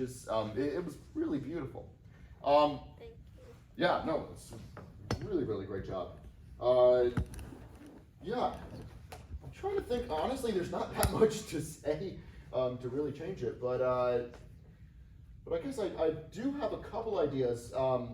It was really beautiful. Thank you. Yeah, no, it's really, really great job. Uh, yeah, I'm trying to think. Honestly, there's not that much to say to really change it, but I guess I do have a couple ideas. I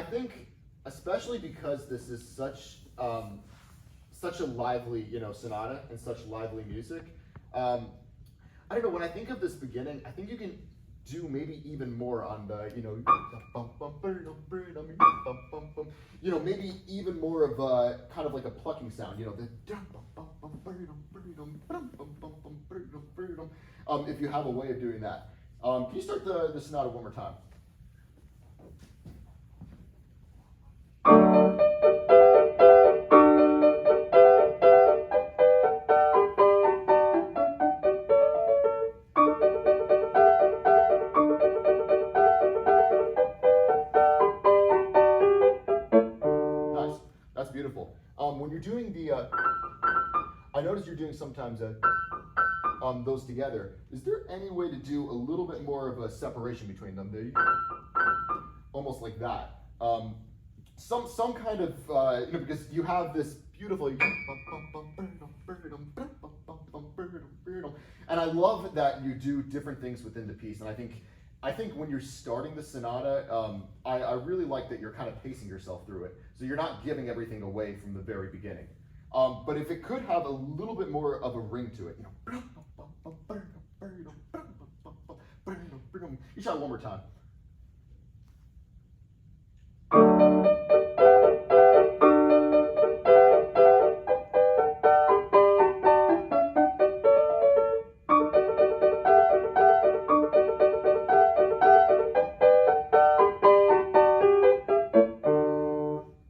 think especially because this is such a lively, sonata and such lively music. I don't know. When I think of this beginning, I think you can do maybe even more on the, maybe even more of a kind of like a plucking sound. If you have a way of doing that, can you start the sonata one more time? Nice. That's beautiful. When you're doing I notice you're doing sometimes those together. Is there any way to do a little bit more of a separation between them? Almost like that. Some kind of because you have this beautiful and I love that you do different things within the piece. And I think when you're starting the sonata, I really like that you're kind of pacing yourself through it, so you're not giving everything away from the very beginning. But if it could have a little bit more of a ring to it, you try it one more time.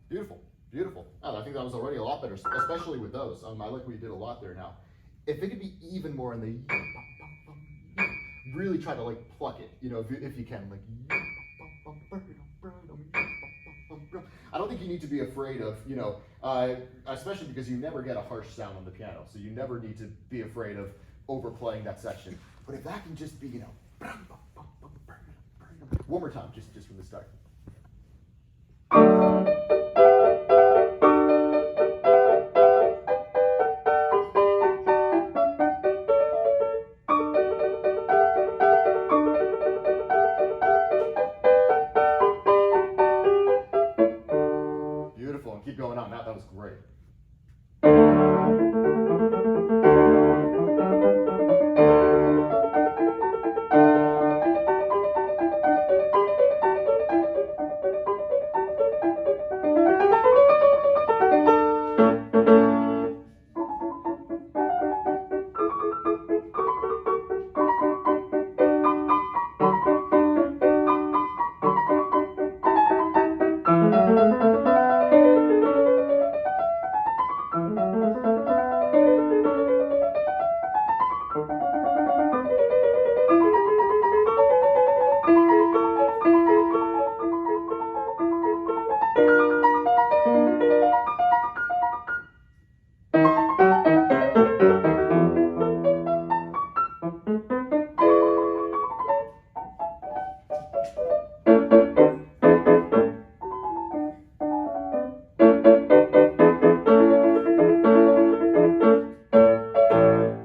Beautiful, beautiful. Oh, I think that was already a lot better, especially with those. I like what you did a lot there now. If it could be even more in the really try to like pluck it, if you can, like. I don't think you need to be afraid of, especially because you never get a harsh sound on the piano, so you never need to be afraid of overplaying that section. But if that can just be, one more time, just from the start. Beautiful, and keep going on. That was great.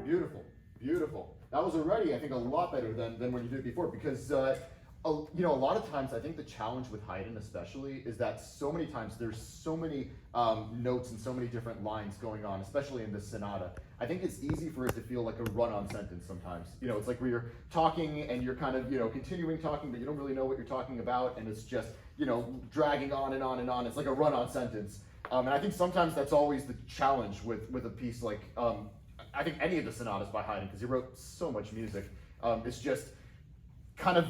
Beautiful, beautiful. That was already, I think, a lot better than when you did it before, because a lot of times I think the challenge with Haydn especially is that so many times there's so many notes and so many different lines going on, especially in the sonata. I think it's easy for it to feel like a run-on sentence sometimes. It's like where you're talking and you're kind of, continuing talking, but you don't really know what you're talking about, and it's just, dragging on and on and on. It's like a run-on sentence. And I think sometimes that's always the challenge with a piece like, I think any of the sonatas by Haydn, because he wrote so much music. It's just kind of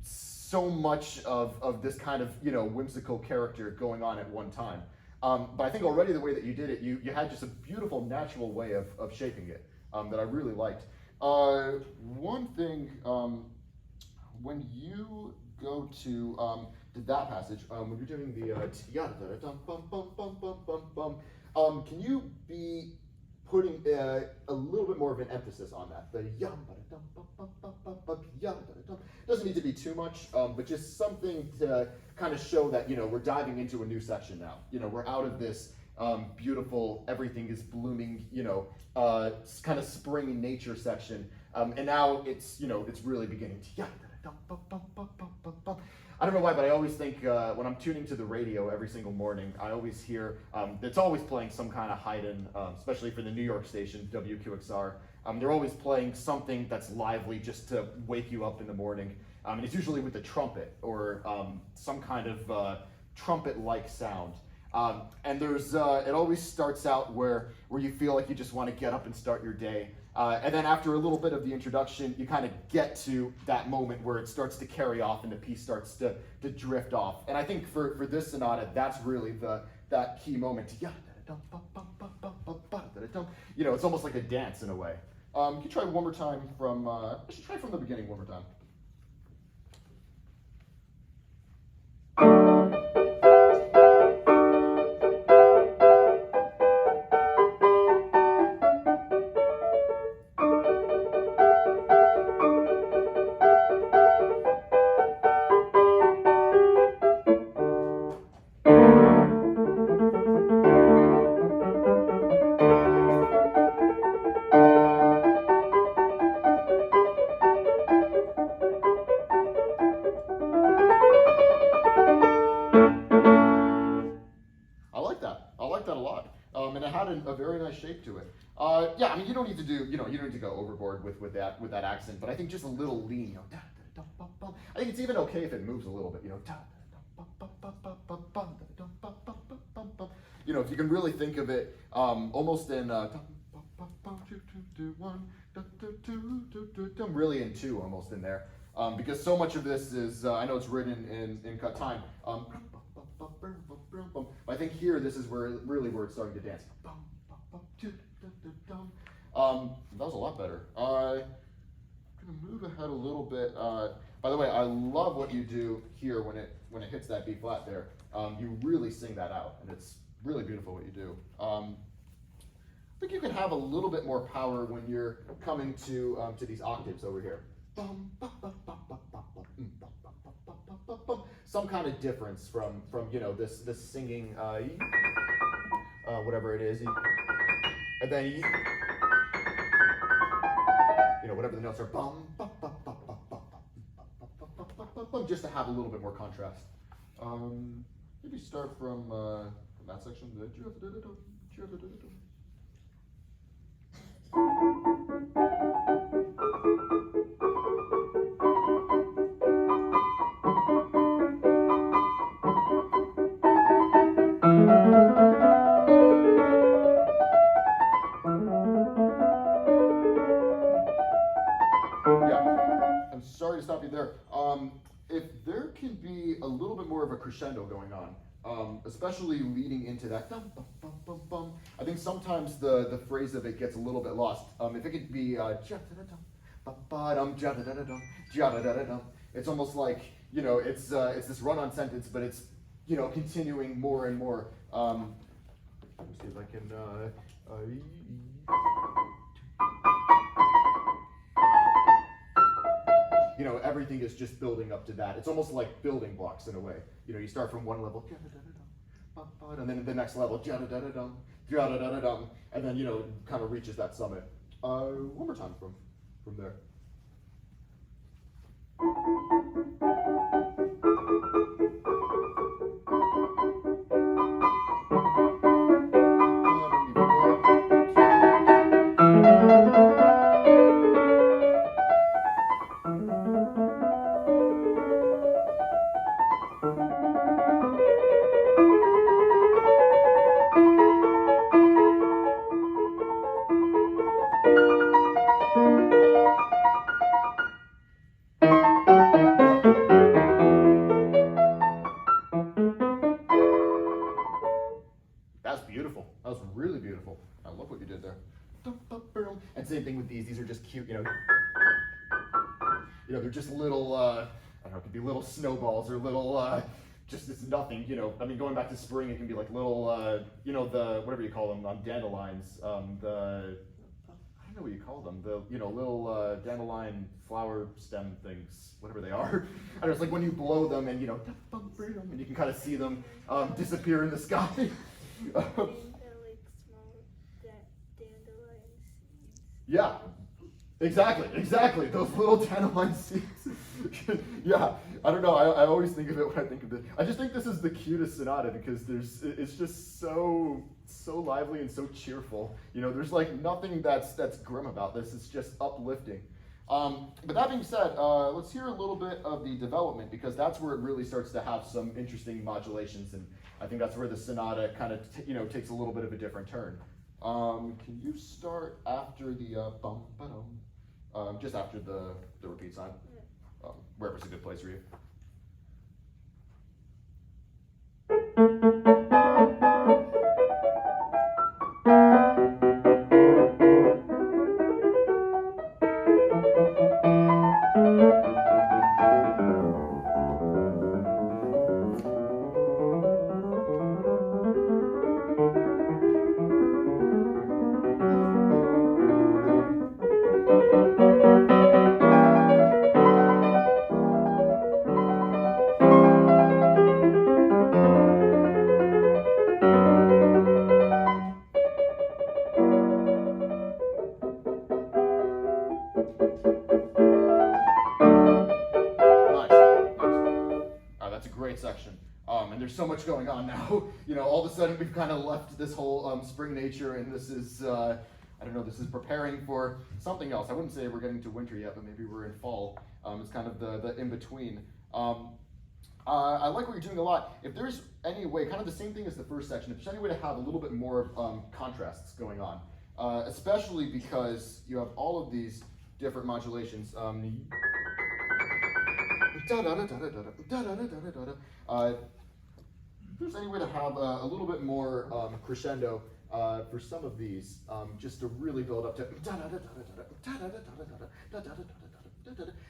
so much of this kind of whimsical character going on at one time. But I think already the way that you did it, you had just a beautiful natural way of shaping it that I really liked. One thing, when you go to that passage, when you're doing the can you be putting a little bit more of an emphasis on that. The yum, ba-da-dum, ba-ba-ba-ba-ba, yum, ba-da-dum. Doesn't need to be too much, but just something to kind of show that, you know, we're diving into a new section now. You know, we're out of this beautiful, everything is blooming, you know, kind of spring nature section. And now it's, you know, it's really beginning to yum, ba-da-dum, ba-ba-ba-ba-ba-ba. I don't know why, but I always think when I'm tuning to the radio every single morning, I always hear, it's always playing some kind of Haydn, especially for the New York station, WQXR. They're always playing something that's lively just to wake you up in the morning. And it's usually with the trumpet or some kind of trumpet-like sound. And there's, it always starts out where you feel like you just want to get up and start your day. And then after a little bit of the introduction, you kind of get to that moment where it starts to carry off and the piece starts to drift off. And I think for this sonata, that's really that key moment. You know, it's almost like a dance in a way. Can you try one more time from, I should try from the beginning one more time. And it had a very nice shape to it. Yeah, I mean, you don't need to do, you don't need to go overboard with that accent, but I think just a little lean, you know. I think it's even okay if it moves a little bit, you know. You know, if you can really think of it, almost in really in two, almost in there, because so much of this is, I know it's written in cut time. I think here, this is where it's starting to dance. That was a lot better. I'm gonna move ahead a little bit. By the way, I love what you do here when it hits that B flat there. You really sing that out, and it's really beautiful what you do. I think you can have a little bit more power when you're coming to these octaves over here. Some kind of difference from you know this singing whatever it is, and then you know whatever the notes are, just to have a little bit more contrast. Maybe start from that section. I'm sorry to stop you there. If there can be a little bit more of a crescendo going on, especially leading into that dum, bum, bum, bum, bum, I think sometimes the phrase of it gets a little bit lost. If it could be it's almost like, you know, it's this run-on sentence, but it's, you know, continuing more and more. Let me see if I can. You know, everything is just building up to that. It's almost like building blocks in a way. You know, you start from one level, and then the next level, and then, you know, kind of reaches that summit. One more time from there. That's beautiful. That was really beautiful. I love what you did there. And same thing with these. These are just cute, you know. You know, they're just little, I don't know, it could be little snowballs or little, just it's nothing, you know. I mean, going back to spring, it can be like little, you know, the whatever you call them, dandelions, the I don't know what you call them, the you know little dandelion flower stem things, whatever they are. And it's like when you blow them and you know, and you can kind of see them disappear in the sky. I think they're like small dandelion seeds. Yeah, exactly. Those little dandelion seeds. Yeah, I don't know. I always think of it when I think of this. I just think this is the cutest sonata because it's just so lively and so cheerful. You know, there's like nothing that's grim about this. It's just uplifting. But that being said, let's hear a little bit of the development because that's where it really starts to have some interesting modulations, and I think that's where the sonata kind of you know takes a little bit of a different turn. Can you start after the bum ba dum? Just after the repeat sign, wherever's a good place for you. That's a great section. And there's so much going on now. You know, all of a sudden we've kind of left this whole spring nature, and this is, I don't know, this is preparing for something else. I wouldn't say we're getting to winter yet, but maybe we're in fall. It's kind of the in-between. I like what you're doing a lot. If there's any way, kind of the same thing as the first section, if there's any way to have a little bit more contrasts going on, especially because you have all of these different modulations. If there's any way to have a little bit more crescendo for some of these, just to really build up to.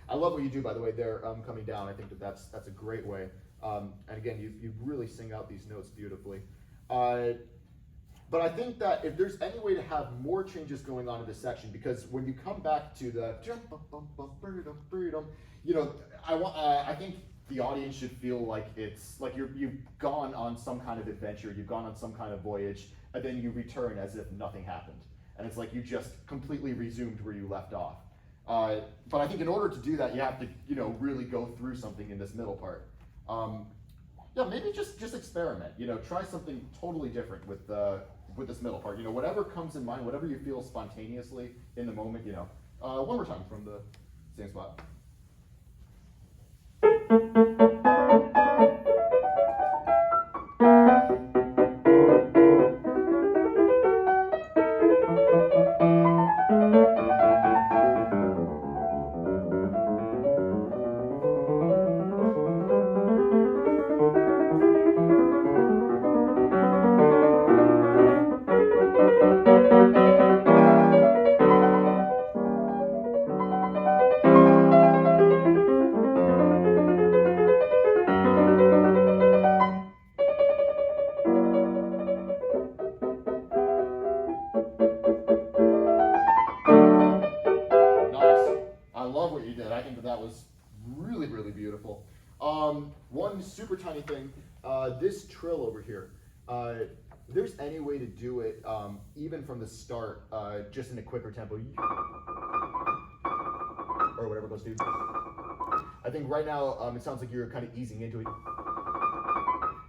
I love what you do, by the way, there coming down. I think that's a great way. And again, you really sing out these notes beautifully. But I think that if there's any way to have more changes going on in this section, because when you come back to the, you know, I think the audience should feel like it's like you've gone on some kind of adventure, you've gone on some kind of voyage, and then you return as if nothing happened, and it's like you just completely resumed where you left off. But I think in order to do that, you have to, you know, really go through something in this middle part. Yeah, maybe just experiment. You know, try something totally different with this middle part. You know, whatever comes in mind, whatever you feel spontaneously in the moment. You know, one more time from the same spot. That was really, really beautiful. One super tiny thing, this trill over here, if there's any way to do it, even from the start, just in a quicker tempo, or whatever it goes to. I think right now, it sounds like you're kind of easing into it.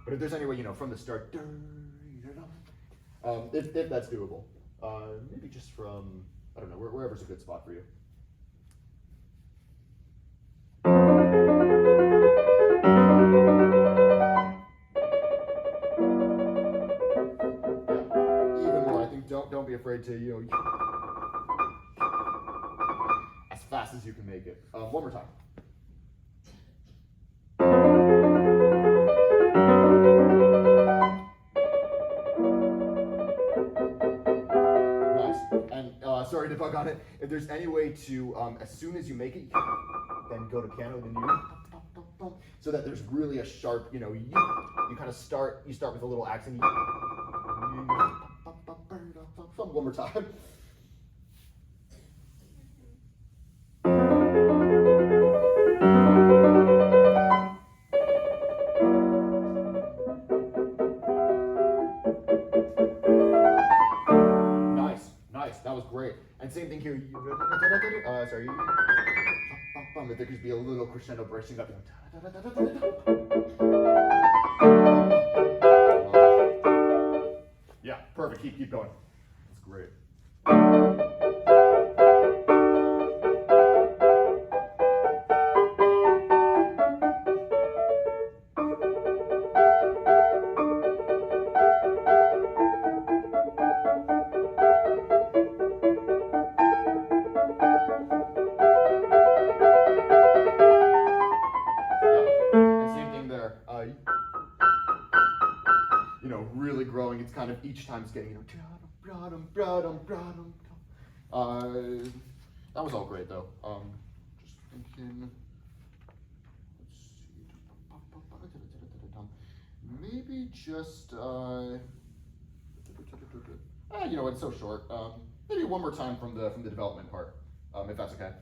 But if there's any way, you know, from the start, if that's doable, maybe just from, I don't know, wherever's a good spot for you. Don't be afraid to, you know, as fast as you can make it. One more time. Nice. And sorry to bug on it. If there's any way to, as soon as you make it, then go to piano, then you. so that there's really a sharp, you kind of start with a little accent. One more time. Nice, that was great. And same thing here. Sorry. If there could be a little crescendo bursting up. Yeah, perfect. Keep going. That's great. Really growing. It's kind of each time it's getting, that was all great though. Just thinking, let's see, maybe just, it's so short. Maybe one more time from the development part, if that's okay.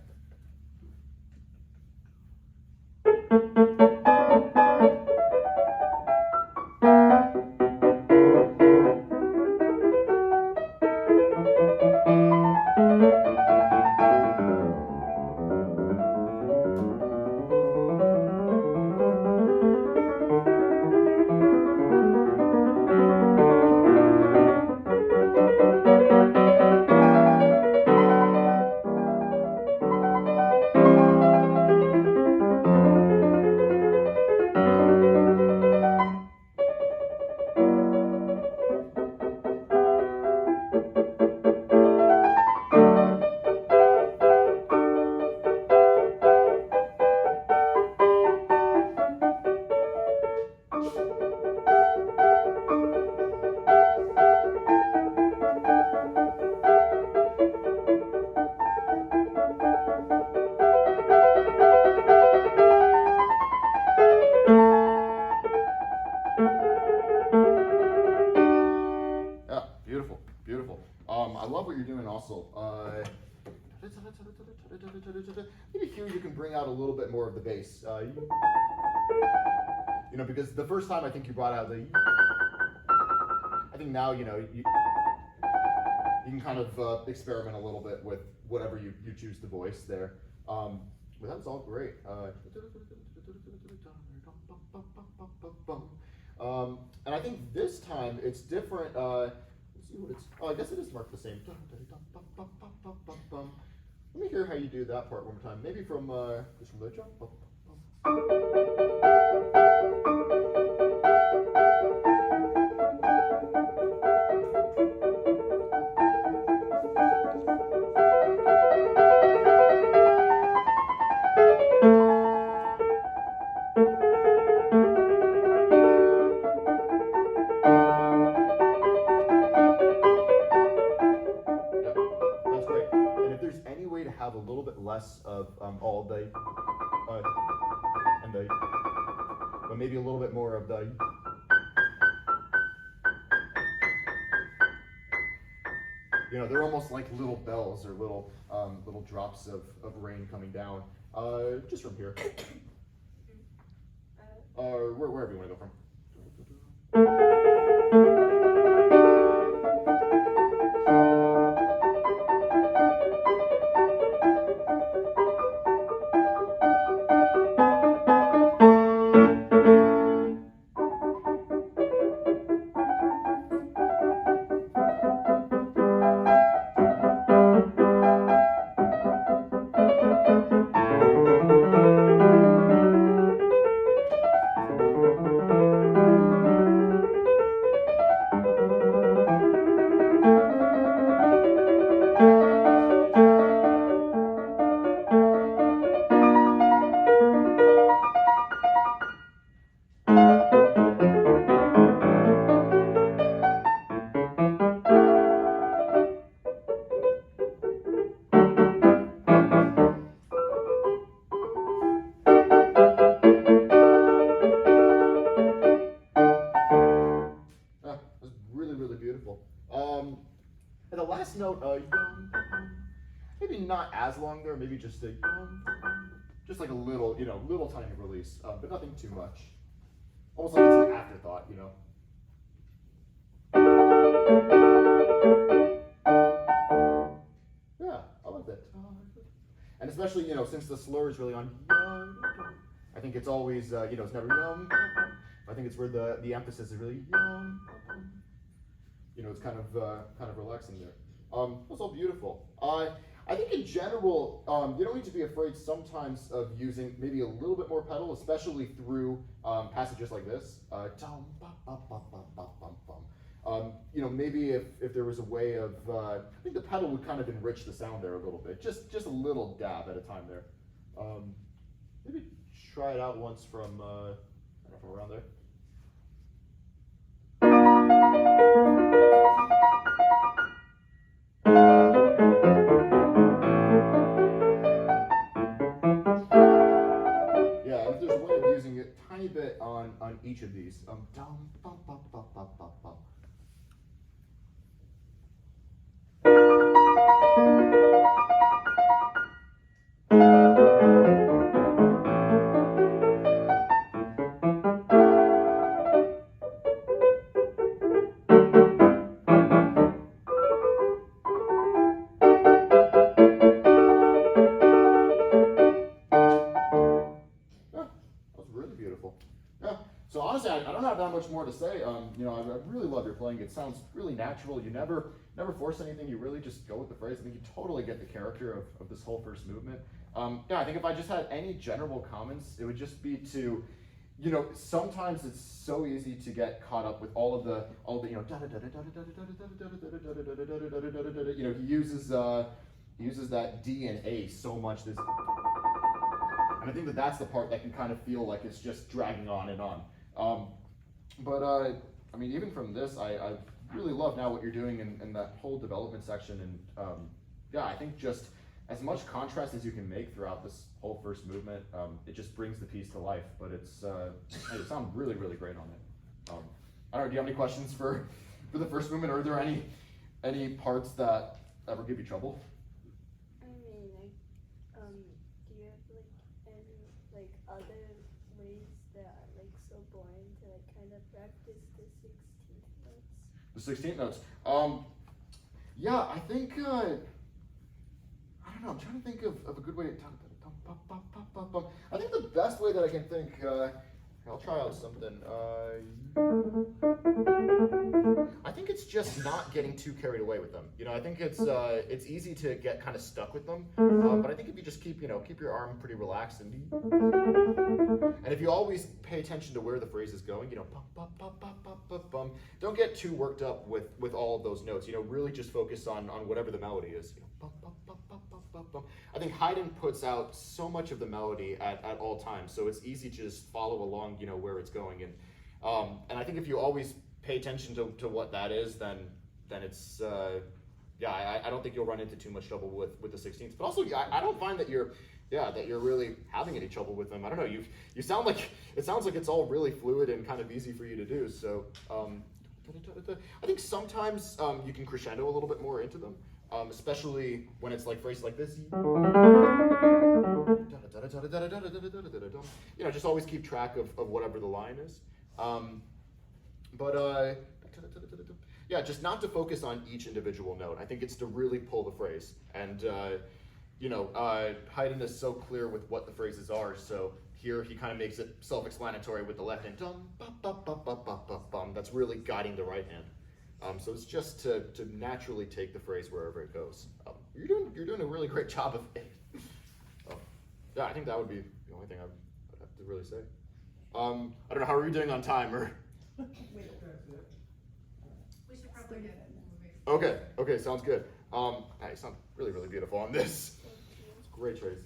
Beautiful. I love what you're doing also. Maybe here you can bring out a little bit more of the bass. Because the first time I think you brought out the, I think now, you can kind of experiment a little bit with whatever you choose to voice there. But that was all great. And I think this time it's different. I guess it is marked the same. Let me hear how you do that part one more time. Maybe from just from the jump. Have a little bit less of all the and the, but maybe a little bit more of the. They're almost like little bells or little drops of rain coming down. Just from here. Wherever you want to go from. maybe just just like a little, little tiny release, but nothing too much. Almost like it's an afterthought, Yeah, I like that. And especially, since the slur is really on, I think it's always, it's never yum. I think it's where the emphasis is really yum. It's kind of relaxing there. That's all beautiful. I think in general, you don't need to be afraid sometimes of using maybe a little bit more pedal, especially through passages like this. Maybe if there was a way of, I think the pedal would kind of enrich the sound there a little bit, just a little dab at a time there. Maybe try it out once from around there. Yeah, if there's a way of using it a tiny bit on each of these. Dum, bum, bum, bum, bum, bum, bum. Really beautiful. Yeah. So honestly, I don't have that much more to say. I really love your playing. It sounds really natural. You never force anything. You really just go with the phrase. I think you totally get the character of this whole first movement. I think if I just had any general comments, it would just be to, sometimes it's so easy to get caught up with all the he uses that D and A so much. This. And I think that's the part that can kind of feel like it's just dragging on and on. Even from this, I really love now what you're doing in that whole development section. And I think just as much contrast as you can make throughout this whole first movement, it just brings the piece to life. But it sounds really, really great on it. I don't know, do you have any questions for the first movement? Or are there any parts that ever give you trouble? Other ways that are so boring to kind of practice the 16th notes? The 16th notes. I think I don't know. I'm trying to think of a good way to. I think the best way that I can think. I'll try out something. I think it's just not getting too carried away with them. I think it's easy to get kind of stuck with them. But I think if you just keep your arm pretty relaxed and if you always pay attention to where the phrase is going, don't get too worked up with all of those notes. Really just focus on whatever the melody is. I think Haydn puts out so much of the melody at all times, so it's easy to just follow along, where it's going. And I think if you always pay attention to what that is, then it's I don't think you'll run into too much trouble with the 16ths. But also, I don't find that you're really having any trouble with them. I don't know. You sound like it sounds like it's all really fluid and kind of easy for you to do. So I think sometimes you can crescendo a little bit more into them. Especially when it's like phrases like this. Just always keep track of whatever the line is. Just not to focus on each individual note. I think it's to really pull the phrase. And, Haydn is so clear with what the phrases are, so here he kind of makes it self-explanatory with the left hand. That's really guiding the right hand. So it's just to naturally take the phrase wherever it goes. You're doing a really great job of it. I think that would be the only thing I'd have to really say. I don't know, how are you doing on time? Or We should probably get it. Okay, sounds good. You sound really, really beautiful on this. It's great choices.